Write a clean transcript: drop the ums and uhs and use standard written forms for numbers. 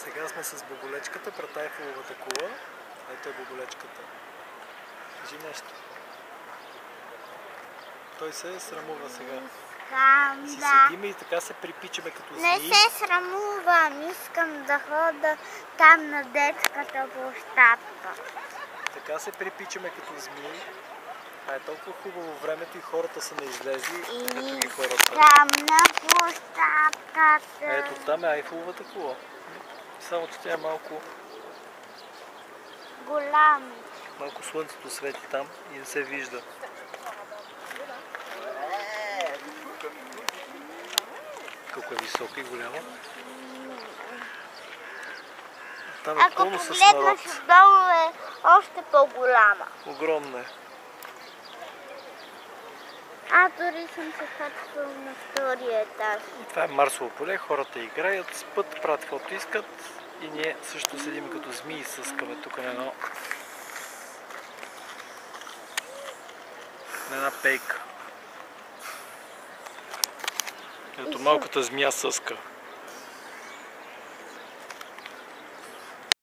Сега сме с боболечката пред Айфеловата кула. Ето е боболечката. Кажи нещо. Той се срамува сега. Си седиме и така се припичаме като змии. Не се срамувам, искам да хода там на детската площадка. Така се припичаме като змии. А е толкова хубаво времето и хората са не излезли. Ето ги хората. Там на площадката. Ето там е Айфеловата кула. Само че тя е малко... Голям. Малко слънцето свети там и не се вижда. Колко е висока и голяма. Там е пълно с народ. Ако погледнеш отдолу е още по-голяма. Огромна е. Аз дори съм се качвал на втория етаж. И това е Марсово поле, хората играят, спът, правят каквото искат и ние също седим като змии и съскаме тук на една пейка. Ето малката змия съска.